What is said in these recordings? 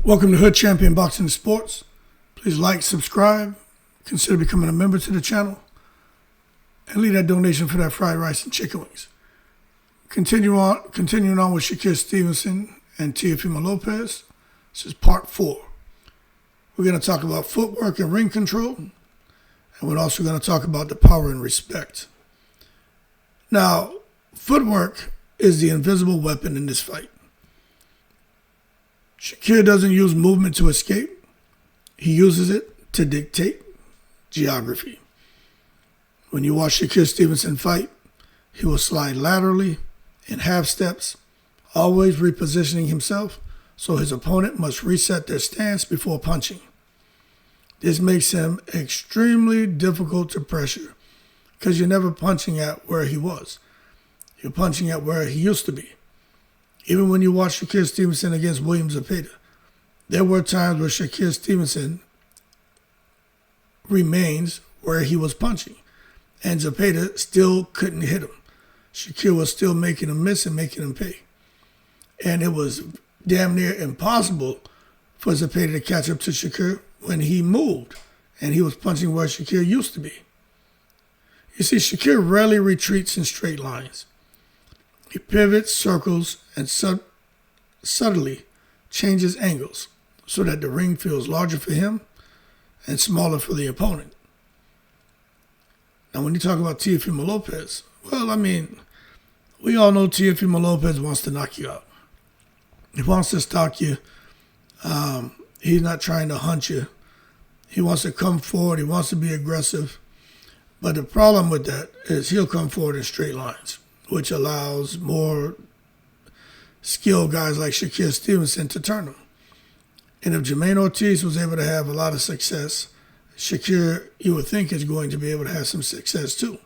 Welcome to Hood Champion Boxing and Sports. Please like, subscribe, consider becoming a member to the channel, and leave that donation for that fried rice and chicken wings. Continuing on with SHAKUR Stevenson and TEOFIMO Lopez. This is part 4. We're going to talk about footwork and ring control, and we're also going to talk about the power and respect. Now, footwork is the invisible weapon in this fight. SHAKUR doesn't use movement to escape. He uses it to dictate geography. When you watch SHAKUR Stevenson fight, he will slide laterally in half steps, always repositioning himself so his opponent must reset their stance before punching. This makes him extremely difficult to pressure because you're never punching at where he was. You're punching at where he used to be. Even when you watch SHAKUR Stevenson against William Zepeda, there were times where SHAKUR Stevenson remains where he was punching, and Zepeda still couldn't hit him. SHAKUR was still making him miss and making him pay. And it was damn near impossible for Zepeda to catch up to SHAKUR when he moved and he was punching where SHAKUR used to be. You see, SHAKUR rarely retreats in straight lines. He pivots, circles, and subtly changes angles so that the ring feels larger for him and smaller for the opponent. Now, when you talk about TEOFIMO Lopez, well, I mean, we all know TEOFIMO Lopez wants to knock you out. He wants to stalk you. He's not trying to hunt you. He wants to come forward. He wants to be aggressive. But the problem with that is he'll come forward in straight lines, which allows more skilled guys like SHAKUR Stevenson to turn him. And if Jermaine Ortiz was able to have a lot of success, SHAKUR, you would think, is going to be able to have some success too.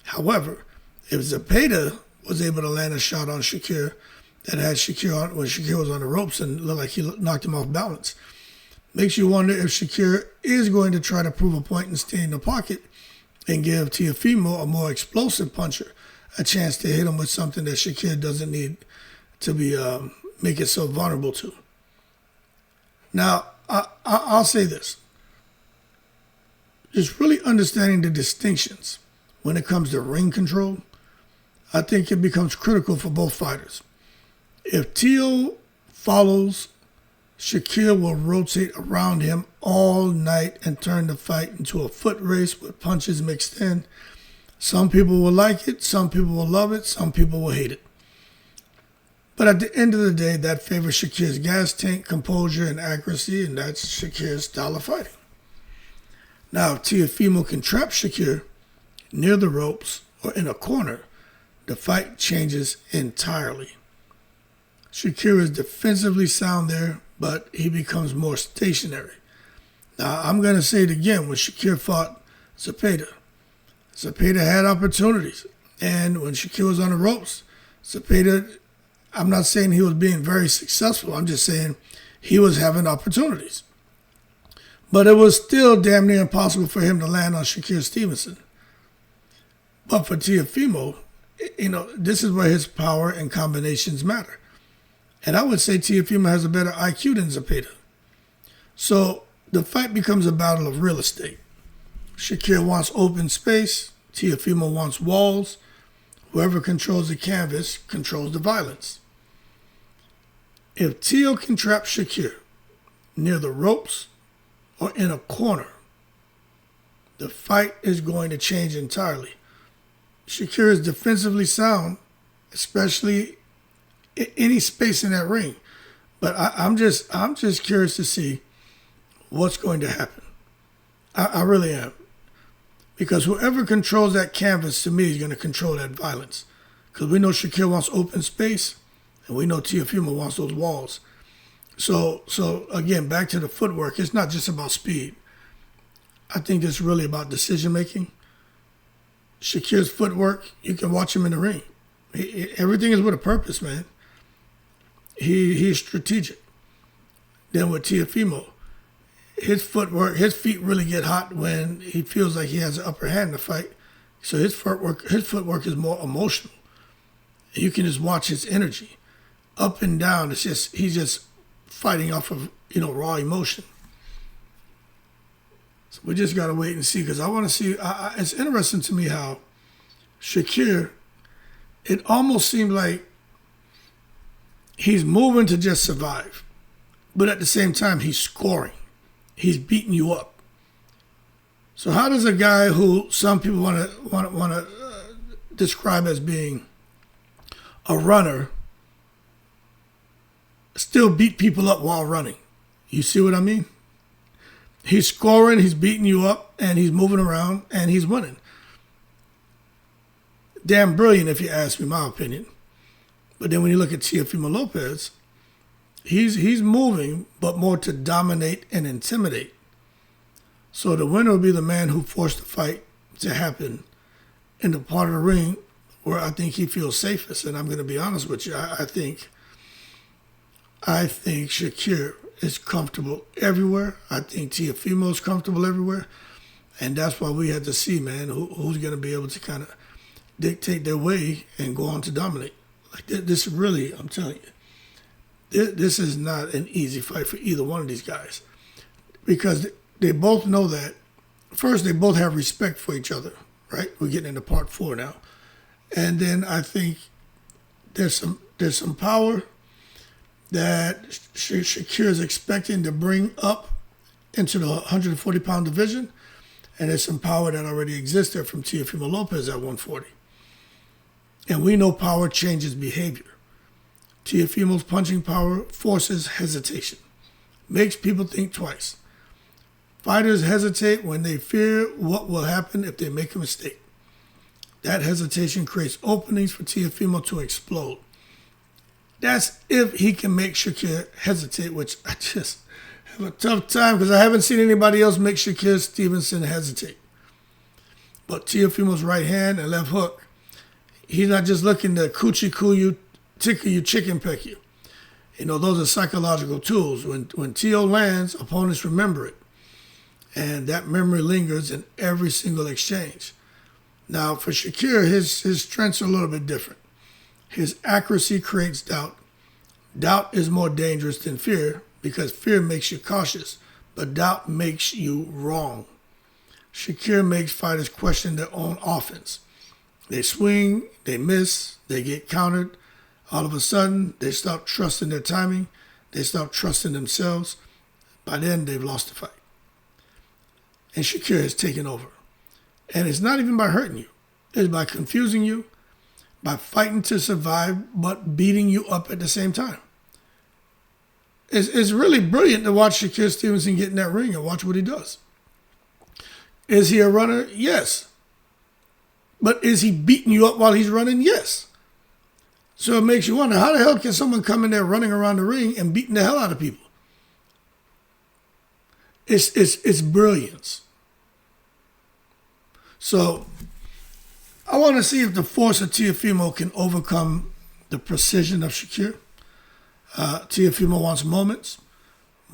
However, if Zepeda was able to land a shot on SHAKUR that had SHAKUR on when SHAKUR was on the ropes and looked like he knocked him off balance, makes you wonder if SHAKUR is going to try to prove a point and stay in the pocket and give TEOFIMO, a more explosive puncher, a chance to hit him with something that SHAKUR doesn't need to be make it so vulnerable to. Now, I'll say this. Just really understanding the distinctions when it comes to ring control, I think it becomes critical for both fighters. If Teo follows, SHAKUR will rotate around him all night and turn the fight into a foot race with punches mixed in. Some people will like it, some people will love it, some people will hate it. But at the end of the day, that favors SHAKUR's gas tank, composure, and accuracy, and that's SHAKUR's style of fighting. Now, if TEOFIMO can trap SHAKUR near the ropes or in a corner, the fight changes entirely. SHAKUR is defensively sound there, but he becomes more stationary. Now, I'm going to say it again. When SHAKUR fought Zepeda, Zepeda had opportunities. And when SHAKUR was on the ropes, Zepeda, I'm not saying he was being very successful. I'm just saying he was having opportunities. But it was still damn near impossible for him to land on SHAKUR Stevenson. But for TEOFIMO, this is where his power and combinations matter. And I would say TEOFIMO has a better IQ than Zepeda. So the fight becomes a battle of real estate. SHAKUR wants open space. TEOFIMO wants walls. Whoever controls the canvas controls the violence. If Teo can trap SHAKUR near the ropes or in a corner, the fight is going to change entirely. SHAKUR is defensively sound, especially in any space in that ring. But I'm just curious to see what's going to happen. I really am. Because whoever controls that canvas, to me, is going to control that violence. Because we know SHAKUR wants open space, and we know TEOFIMO wants those walls. So again, back to the footwork, it's not just about speed. I think it's really about decision-making. SHAKUR's footwork, you can watch him in the ring. Everything is with a purpose, man. He's strategic. Then with TEOFIMO, his footwork, his feet really get hot when he feels like he has an upper hand in the fight. So his footwork is more emotional. You can just watch his energy. up and down. It's just he's just fighting off of raw emotion. So we just got to wait and see, because I want to see. It's interesting to me how SHAKUR, it almost seemed like he's moving to just survive, but at the same time, he's scoring. He's beating you up. So how does a guy who some people want to describe as being a runner still beat people up while running? You see what I mean? He's scoring, he's beating you up, and he's moving around, and he's winning. Damn brilliant, if you ask me my opinion. But then when you look at Teofimo Lopez, he's moving, but more to dominate and intimidate. So the winner will be the man who forced the fight to happen in the part of the ring where I think he feels safest. And I'm going to be honest with you, I think SHAKUR is comfortable everywhere. I think Teofimo is comfortable everywhere. And that's why we had to see, man, who's going to be able to kind of dictate their way and go on to dominate. Like this really, I'm telling you, this is not an easy fight for either one of these guys, because they both know that. First, they both have respect for each other, right? We're getting into part 4 now. And then I think there's some power that SHAKUR is expecting to bring up into the 140-pound division, and there's some power that already exists there from Teofimo Lopez at 140. And we know power changes behavior. Teofimo's punching power forces hesitation, makes people think twice. Fighters hesitate when they fear what will happen if they make a mistake. That hesitation creates openings for Teofimo to explode. That's if he can make SHAKUR hesitate, which I just have a tough time, because I haven't seen anybody else make SHAKUR Stevenson hesitate. But Teofimo's right hand and left hook, he's not just looking to coochie coo you, tickle you, chicken peck you. Those are psychological tools. When Teo lands, opponents remember it. And that memory lingers in every single exchange. Now, for SHAKUR, his strengths are a little bit different. His accuracy creates doubt. Doubt is more dangerous than fear, because fear makes you cautious, but doubt makes you wrong. SHAKUR makes fighters question their own offense. They swing, they miss, they get countered. All of a sudden, they stop trusting their timing. They stop trusting themselves. By then, they've lost the fight. And SHAKUR has taken over. And it's not even by hurting you. It's by confusing you, by fighting to survive, but beating you up at the same time. It's really brilliant to watch SHAKUR Stevenson get in that ring and watch what he does. Is he a runner? Yes. But is he beating you up while he's running? Yes. So it makes you wonder, how the hell can someone come in there running around the ring and beating the hell out of people? It's brilliance. So I want to see if the force of Teofimo can overcome the precision of SHAKUR. Teofimo wants moments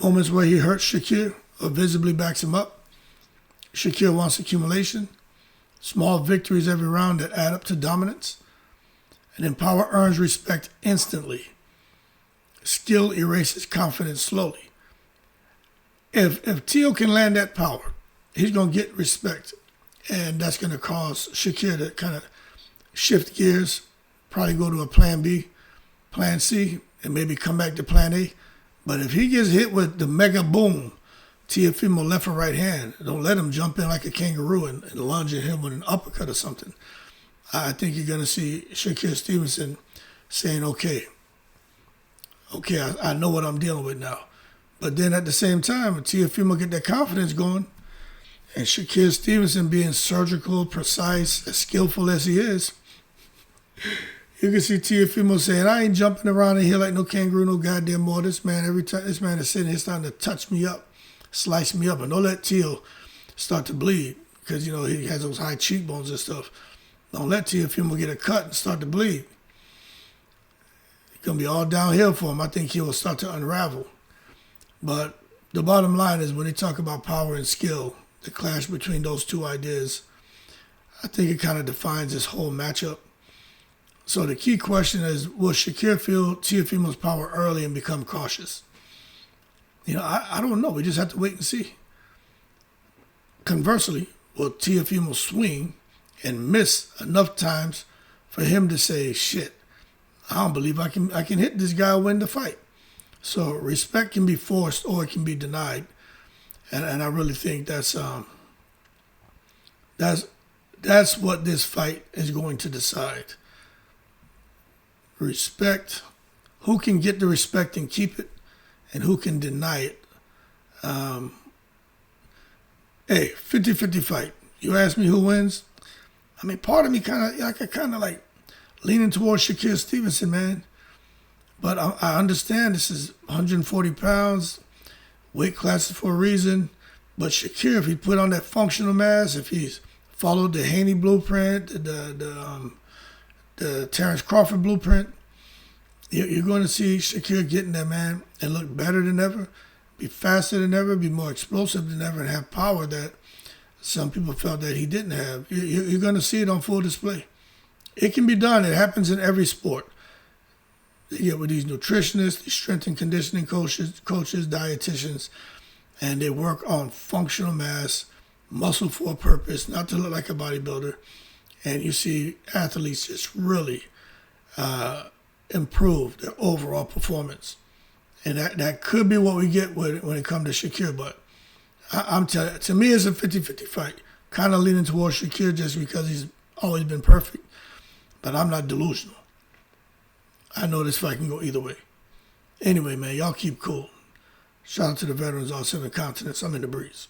where he hurts SHAKUR or visibly backs him up. SHAKUR wants accumulation, small victories every round that add up to dominance. And then power earns respect instantly. Skill erases confidence slowly. If Teo can land that power, he's going to get respect. And that's going to cause SHAKUR to kind of shift gears, probably go to a plan B, plan C, and maybe come back to plan A. But if he gets hit with the mega boom, Teofimo left or right hand, don't let him jump in like a kangaroo and lunge at him with an uppercut or something. I think you're going to see SHAKUR Stevenson saying, okay, I know what I'm dealing with now. But then at the same time, if Teofimo get that confidence going, and SHAKUR Stevenson being surgical, precise, as skillful as he is, you can see Teofimo saying, I ain't jumping around in here like no kangaroo, no goddamn more. This man, every time this man is sitting here starting to touch me up, slice me up. And don't let Teo start to bleed, because, he has those high cheekbones and stuff. Don't let Teofimo get a cut and start to bleed. It's going to be all downhill for him. I think he will start to unravel. But the bottom line is, when they talk about power and skill, the clash between those two ideas, I think it kind of defines this whole matchup. So the key question is, will SHAKUR feel Teofimo's power early and become cautious? I don't know. We just have to wait and see. Conversely, will TEOFIMO swing and miss enough times for him to say, shit, I don't believe I can hit this guy and win the fight. So respect can be forced or it can be denied. And I really think that's what this fight is going to decide. Respect, who can get the respect and keep it, and who can deny it. Hey, 50-50 fight. You ask me who wins? I mean, part of me kind of like leaning towards Shakur Stevenson, man. But I understand this is 140 pounds, weight classes for a reason. But Shakur, if he put on that functional mass, if he's followed the Haney blueprint, the Terrence Crawford blueprint, you're going to see Shakur getting there, man, and look better than ever, be faster than ever, be more explosive than ever, and have power that some people felt that he didn't have. You're going to see it on full display. It can be done. It happens in every sport. You get with these nutritionists, these strength and conditioning coaches, dietitians, and they work on functional mass, muscle for a purpose, not to look like a bodybuilder. And you see athletes just really improve their overall performance. And that could be what we get when it comes to Shakur. But I'm telling you, to me, it's a 50-50 fight. Kind of leaning towards Shakur just because he's always been perfect. But I'm not delusional. I know this fight can go either way. Anyway, man, y'all keep cool. Shout out to the veterans on 7 continents. I'm in the breeze.